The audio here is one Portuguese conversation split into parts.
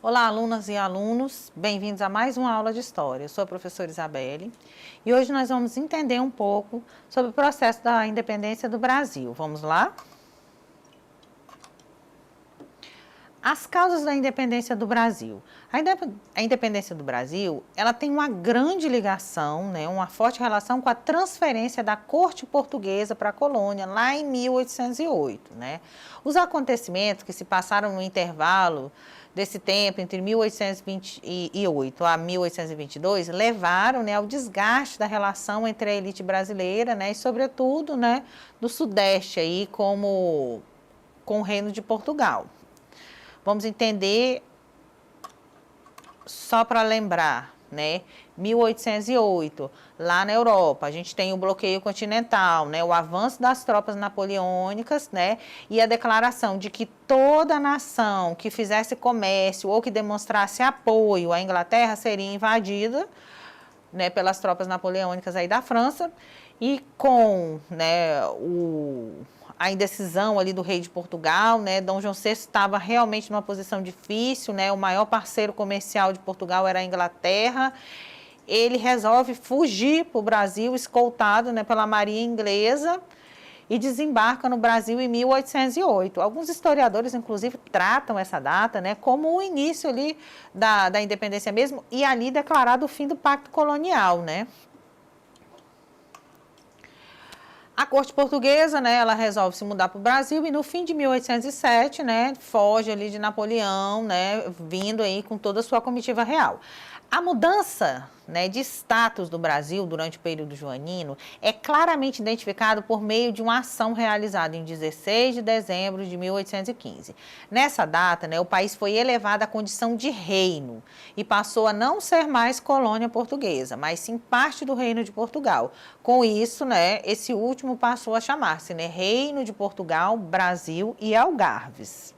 Olá, alunas e alunos, bem-vindos a mais uma aula de História. Eu sou a professora Isabelle e hoje nós vamos entender um pouco sobre o processo da independência do Brasil. Vamos lá? As causas da independência do Brasil. A independência do Brasil, ela tem uma grande ligação, uma forte relação com a transferência da corte portuguesa para a colônia, lá em 1808, Os acontecimentos que se passaram no intervalo desse tempo, entre 1828 a 1822, levaram ao desgaste da relação entre a elite brasileira, e sobretudo, do Sudeste, aí, com o Reino de Portugal. Vamos entender, só para lembrar, 1808, lá na Europa, a gente tem o bloqueio continental, o avanço das tropas napoleônicas, e a declaração de que toda nação que fizesse comércio ou que demonstrasse apoio à Inglaterra seria invadida, pelas tropas napoleônicas aí da França, e com, a indecisão ali do rei de Portugal, Dom João VI estava realmente numa posição difícil, o maior parceiro comercial de Portugal era a Inglaterra. Ele resolve fugir para o Brasil, escoltado, pela marinha inglesa, e desembarca no Brasil em 1808. Alguns historiadores, inclusive, tratam essa data, como o início ali da independência mesmo, e ali declarado o fim do pacto colonial, A corte portuguesa, ela resolve se mudar para o Brasil e no fim de 1807, foge ali de Napoleão, vindo aí com toda a sua comitiva real. A mudança, de status do Brasil durante o período joanino é claramente identificado por meio de uma ação realizada em 16 de dezembro de 1815. Nessa data, o país foi elevado à condição de reino e passou a não ser mais colônia portuguesa, mas sim parte do Reino de Portugal. Com isso, esse último passou a chamar-se, Reino de Portugal, Brasil e Algarves.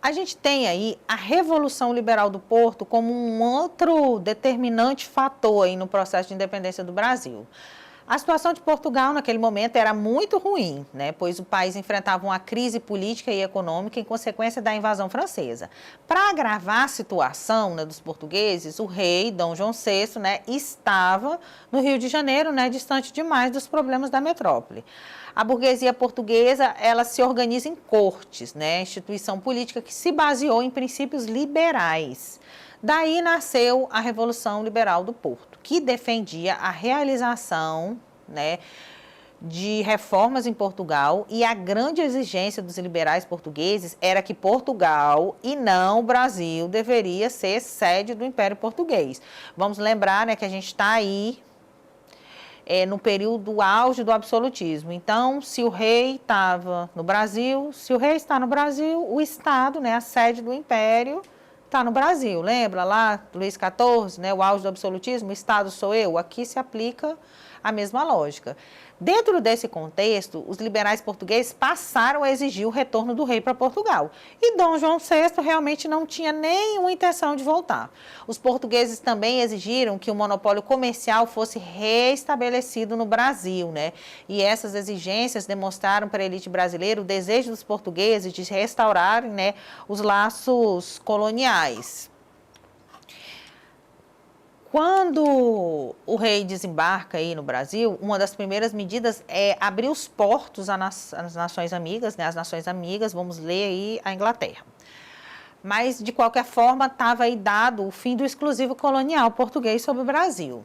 A gente tem aí a Revolução Liberal do Porto como um outro determinante fator aí no processo de independência do Brasil. A situação de Portugal naquele momento era muito ruim, pois o país enfrentava uma crise política e econômica em consequência da invasão francesa. Para agravar a situação dos portugueses, o rei Dom João VI estava no Rio de Janeiro, distante demais dos problemas da metrópole. A burguesia portuguesa, ela se organiza em cortes, instituição política que se baseou em princípios liberais. Daí nasceu a Revolução Liberal do Porto, que defendia a realização, de reformas em Portugal, e a grande exigência dos liberais portugueses era que Portugal e não o Brasil deveria ser sede do Império Português. Vamos lembrar, que a gente está aí no período auge do absolutismo. Então, se o rei estava no Brasil, se o rei está no Brasil, o Estado, a sede do Império, está no Brasil. Lembra lá, Luís XIV, o auge do absolutismo, o Estado sou eu? Aqui se aplica a mesma lógica. Dentro desse contexto, os liberais portugueses passaram a exigir o retorno do rei para Portugal. E Dom João VI realmente não tinha nenhuma intenção de voltar. Os portugueses também exigiram que o monopólio comercial fosse restabelecido no Brasil, E essas exigências demonstraram para a elite brasileira o desejo dos portugueses de restaurarem, os laços coloniais. Quando o rei desembarca aí no Brasil, uma das primeiras medidas é abrir os portos às nações amigas, as nações amigas, vamos ler aí a Inglaterra. Mas, de qualquer forma, estava aí dado o fim do exclusivo colonial português sobre o Brasil.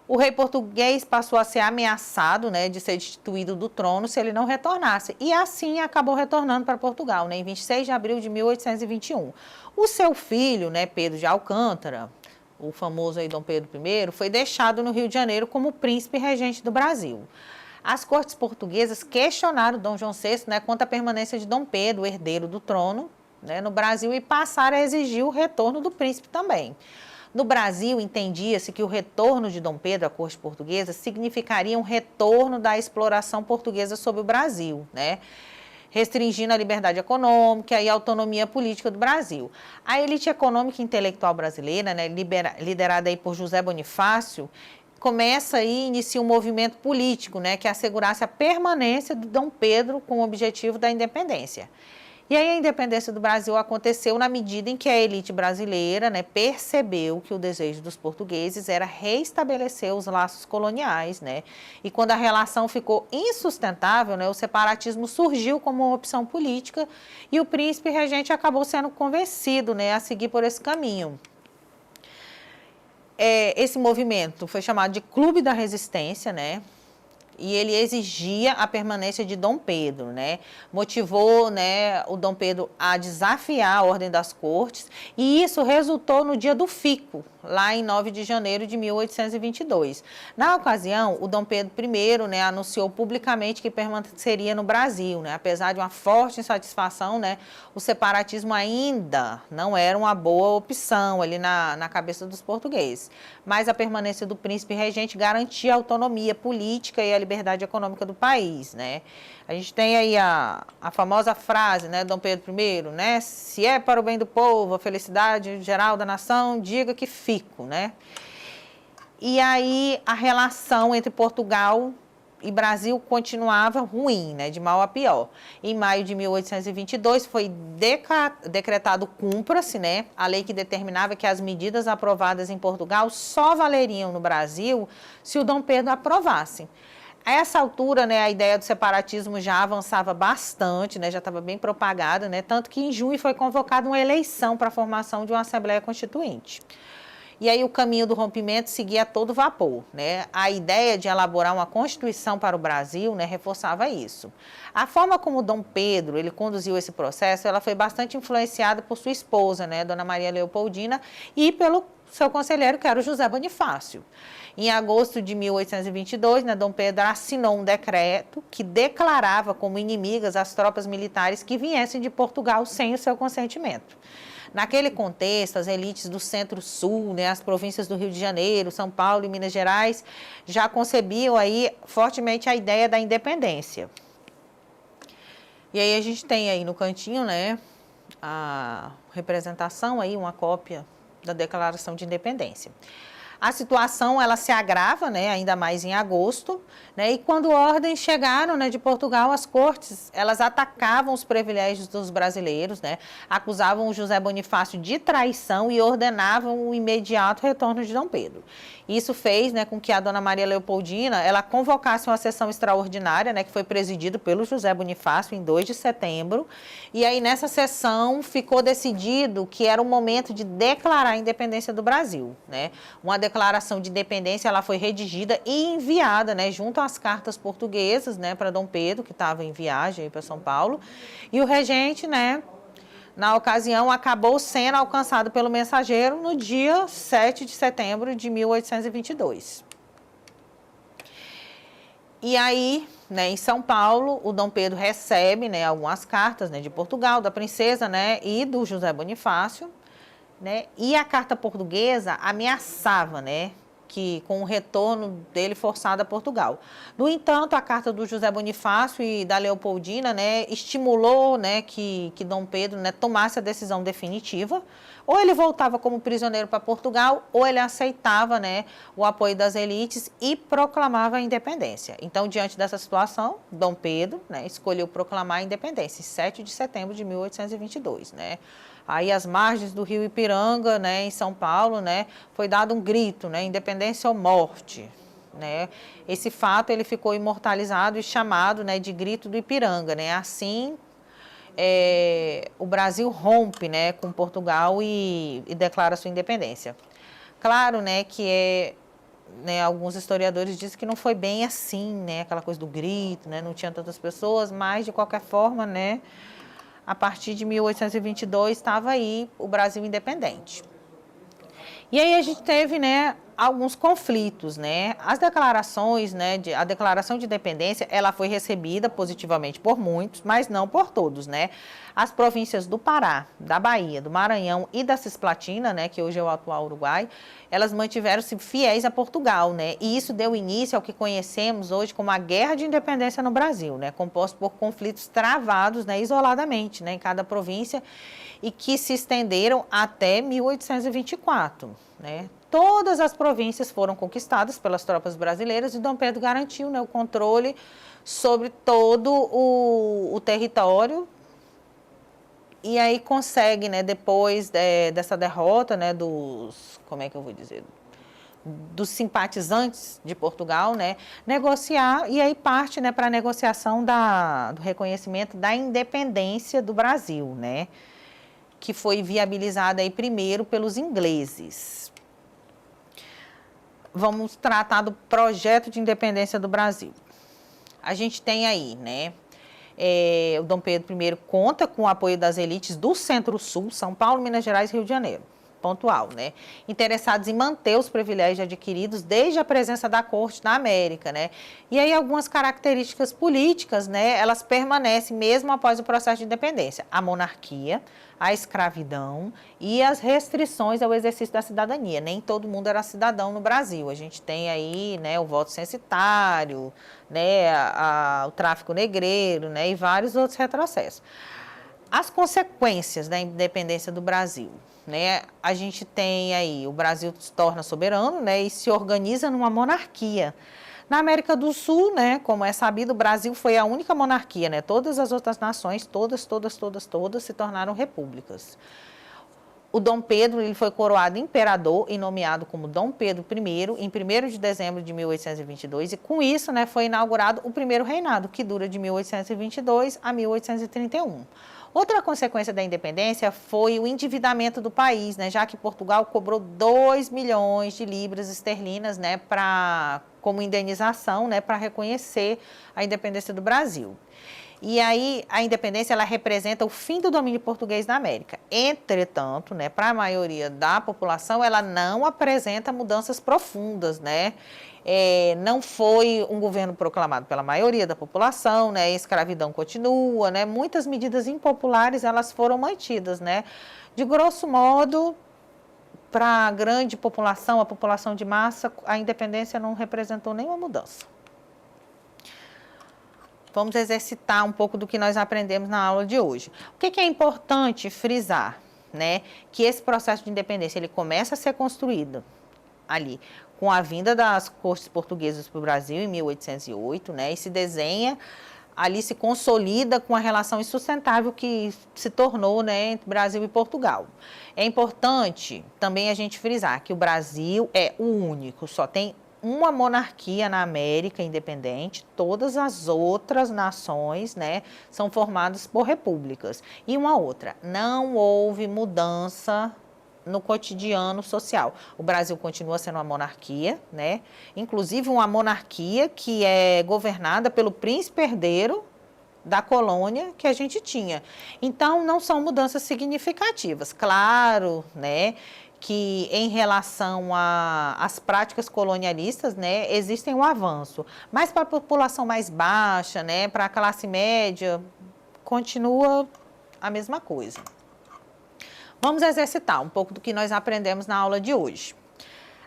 O rei português passou a ser ameaçado, de ser destituído do trono se ele não retornasse. E assim acabou retornando para Portugal, em 26 de abril de 1821. O seu filho, Pedro de Alcântara, o famoso aí Dom Pedro I, foi deixado no Rio de Janeiro como príncipe regente do Brasil. As cortes portuguesas questionaram Dom João VI, quanto à permanência de Dom Pedro, o herdeiro do trono, no Brasil, e passaram a exigir o retorno do príncipe também. No Brasil, entendia-se que o retorno de Dom Pedro à corte portuguesa significaria um retorno da exploração portuguesa sobre o Brasil, restringindo a liberdade econômica e a autonomia política do Brasil. A elite econômica e intelectual brasileira, liderada aí por José Bonifácio, começa aí, inicia um movimento político, que assegurasse a permanência de Dom Pedro com o objetivo da independência. E aí a independência do Brasil aconteceu na medida em que a elite brasileira, né, percebeu que o desejo dos portugueses era reestabelecer os laços coloniais, né? E quando a relação ficou insustentável, né, o separatismo surgiu como uma opção política e o príncipe regente acabou sendo convencido, né, a seguir por esse caminho. Esse movimento foi chamado de Clube da Resistência, né? E ele exigia a permanência de Dom Pedro, né? Motivou, né, o Dom Pedro a desafiar a ordem das cortes e isso resultou no dia do fico, lá em 9 de janeiro de 1822. Na ocasião, o Dom Pedro I, né, anunciou publicamente que permaneceria no Brasil, né? Apesar de uma forte insatisfação, né, o separatismo ainda não era uma boa opção ali na cabeça dos portugueses. Mas a permanência do príncipe regente garantia a autonomia política e a liberdade econômica do país, né? A gente tem aí a famosa frase, né, Dom Pedro I, né, se é para o bem do povo, a felicidade geral da nação, diga que fico, né? E aí a relação entre Portugal e Brasil continuava ruim, né, de mal a pior. Em maio de 1822 foi decretado cumpra-se, né, a lei que determinava que as medidas aprovadas em Portugal só valeriam no Brasil se o Dom Pedro aprovasse. A essa altura, né, a ideia do separatismo já avançava bastante, né, já estava bem propagada, né, tanto que em junho foi convocada uma eleição para a formação de uma Assembleia Constituinte. E aí o caminho do rompimento seguia a todo vapor, né? A ideia de elaborar uma Constituição para o Brasil, né, reforçava isso. A forma como Dom Pedro ele conduziu esse processo, ela foi bastante influenciada por sua esposa, né, Dona Maria Leopoldina, e pelo seu conselheiro, que era o José Bonifácio. Em agosto de 1822, né, Dom Pedro assinou um decreto que declarava como inimigas as tropas militares que viessem de Portugal sem o seu consentimento. Naquele contexto, as elites do Centro-Sul, né, as províncias do Rio de Janeiro, São Paulo e Minas Gerais, já concebiam aí fortemente a ideia da independência. E aí a gente tem aí no cantinho, né, a representação aí, uma cópia da Declaração de Independência. A situação ela se agrava, né, ainda mais em agosto, né, e quando ordens chegaram, né, de Portugal, as cortes elas atacavam os privilégios dos brasileiros, né, acusavam o José Bonifácio de traição e ordenavam o imediato retorno de Dom Pedro. Isso fez, né, com que a Dona Maria Leopoldina ela convocasse uma sessão extraordinária, né, que foi presidida pelo José Bonifácio em 2 de setembro, e aí nessa sessão ficou decidido que era o momento de declarar a independência do Brasil, né. Uma declaração de independência ela foi redigida e enviada, né, junto às cartas portuguesas, né, para Dom Pedro, que estava em viagem para São Paulo, e o regente, né, na ocasião, acabou sendo alcançado pelo mensageiro no dia 7 de setembro de 1822. E aí, né, em São Paulo, o Dom Pedro recebe, né, algumas cartas, né, de Portugal, da princesa, né, e do José Bonifácio, né, e a carta portuguesa ameaçava, né, que com o retorno dele forçado a Portugal. No entanto, a carta do José Bonifácio e da Leopoldina, né, estimulou, né, que Dom Pedro, né, tomasse a decisão definitiva. Ou ele voltava como prisioneiro para Portugal, ou ele aceitava, né, o apoio das elites e proclamava a independência. Então, diante dessa situação, Dom Pedro, né, escolheu proclamar a independência, em 7 de setembro de 1822, né. Aí, às margens do rio Ipiranga, né, em São Paulo, né, foi dado um grito, né, independência ou morte, né. Esse fato ele ficou imortalizado e chamado, né, de grito do Ipiranga, né. Assim, o Brasil rompe, né, com Portugal e declara sua independência. Claro, né, que né, alguns historiadores dizem que não foi bem assim, né, aquela coisa do grito, né, não tinha tantas pessoas, mas de qualquer forma, né, a partir de 1822 estava aí o Brasil independente. E aí a gente teve, né, alguns conflitos, né? As declarações, né, a declaração de independência, ela foi recebida positivamente por muitos, mas não por todos, né? As províncias do Pará, da Bahia, do Maranhão e da Cisplatina, né, que hoje é o atual Uruguai, elas mantiveram-se fiéis a Portugal, né? E isso deu início ao que conhecemos hoje como a Guerra de Independência no Brasil, né? Composto por conflitos travados, né, isoladamente, né, em cada província e que se estenderam até 1824, né? Todas as províncias foram conquistadas pelas tropas brasileiras e Dom Pedro garantiu, né, o controle sobre todo o território E aí consegue, né, depois dessa derrota, né, como é que eu vou dizer, dos simpatizantes de Portugal, né, negociar, e aí parte, né, para a negociação do reconhecimento da independência do Brasil, né, que foi viabilizada aí primeiro pelos ingleses. Vamos tratar do projeto de independência do Brasil. A gente tem aí, né, o Dom Pedro I conta com o apoio das elites do Centro-Sul, São Paulo, Minas Gerais e Rio de Janeiro. Pontual, né? Interessados em manter os privilégios adquiridos desde a presença da corte na América, né? E aí algumas características políticas, né? Elas permanecem mesmo após o processo de independência. A monarquia, a escravidão e as restrições ao exercício da cidadania. Nem todo mundo era cidadão no Brasil. A gente tem aí, né, o voto censitário, né, o tráfico negreiro, né, e vários outros retrocessos. As consequências da independência do Brasil, né? A gente tem aí, o Brasil se torna soberano, né, e se organiza numa monarquia. Na América do Sul, né, como é sabido, o Brasil foi a única monarquia, né? Todas as outras nações, todas se tornaram repúblicas. O Dom Pedro, ele foi coroado imperador e nomeado como Dom Pedro I em 1º de dezembro de 1822 e com isso, né, foi inaugurado o primeiro reinado, que dura de 1822 a 1831. Outra consequência da independência foi o endividamento do país, né, já que Portugal cobrou 2 milhões de libras esterlinas, né, como indenização, né, para reconhecer a independência do Brasil. E aí, a independência, ela representa o fim do domínio português na América. Entretanto, né, para a maioria da população, ela não apresenta mudanças profundas, né? Não foi um governo proclamado pela maioria da população, né? A escravidão continua, né? Muitas medidas impopulares, elas foram mantidas, né? De grosso modo, para a grande população, a população de massa, a independência não representou nenhuma mudança. Vamos exercitar um pouco do que nós aprendemos na aula de hoje. O que é importante frisar, né? Que esse processo de independência, ele começa a ser construído ali com a vinda das cortes portuguesas para o Brasil em 1808, né? E se desenha, ali se consolida com a relação insustentável que se tornou, né, entre Brasil e Portugal. É importante também a gente frisar que o Brasil é o único, só tem uma monarquia na América independente, todas as outras nações, né, são formadas por repúblicas. E uma outra, não houve mudança no cotidiano social. O Brasil continua sendo uma monarquia, né, inclusive uma monarquia que é governada pelo príncipe herdeiro da colônia que a gente tinha. Então, não são mudanças significativas. Claro, né, que em relação às práticas colonialistas, né, existem um avanço. Mas para a população mais baixa, né, para a classe média, continua a mesma coisa. Vamos exercitar um pouco do que nós aprendemos na aula de hoje.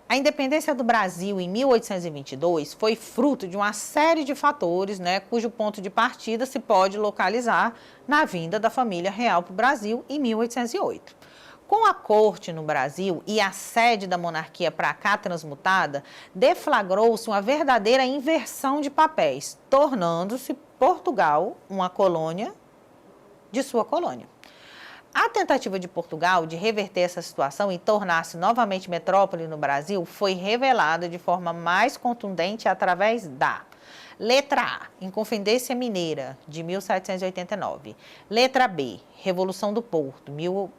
A independência do Brasil em 1822 foi fruto de uma série de fatores, né, cujo ponto de partida se pode localizar na vinda da família real para o Brasil em 1808. Com a corte no Brasil e a sede da monarquia para cá transmutada, deflagrou-se uma verdadeira inversão de papéis, tornando-se Portugal uma colônia de sua colônia. A tentativa de Portugal de reverter essa situação e tornar-se novamente metrópole no Brasil foi revelada de forma mais contundente através da letra A, Inconfidência Mineira, de 1789. Letra B, Revolução do Porto,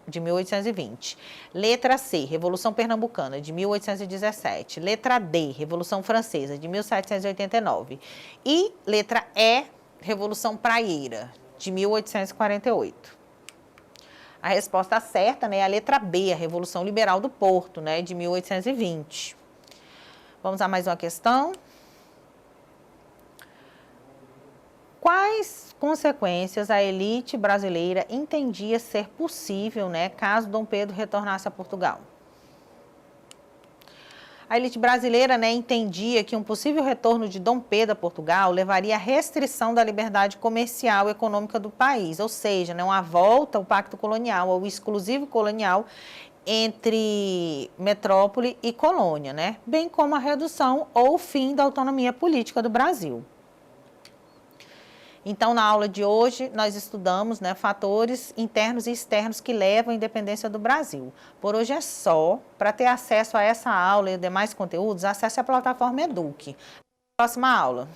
de 1820. Letra C, Revolução Pernambucana, de 1817. Letra D, Revolução Francesa, de 1789. E letra E, Revolução Praieira, de 1848. A resposta certa, né, é a letra B, a Revolução Liberal do Porto, né, de 1820. Vamos a mais uma questão. Quais consequências a elite brasileira entendia ser possível, né, caso Dom Pedro retornasse a Portugal? A elite brasileira, né, entendia que um possível retorno de Dom Pedro a Portugal levaria à restrição da liberdade comercial e econômica do país, ou seja, né, uma volta ao pacto colonial, ao exclusivo colonial entre metrópole e colônia, né, bem como a redução ou fim da autonomia política do Brasil. Então, na aula de hoje, nós estudamos, né, fatores internos e externos que levam à independência do Brasil. Por hoje é só. Para ter acesso a essa aula e demais conteúdos, acesse a plataforma Eduque. Próxima aula.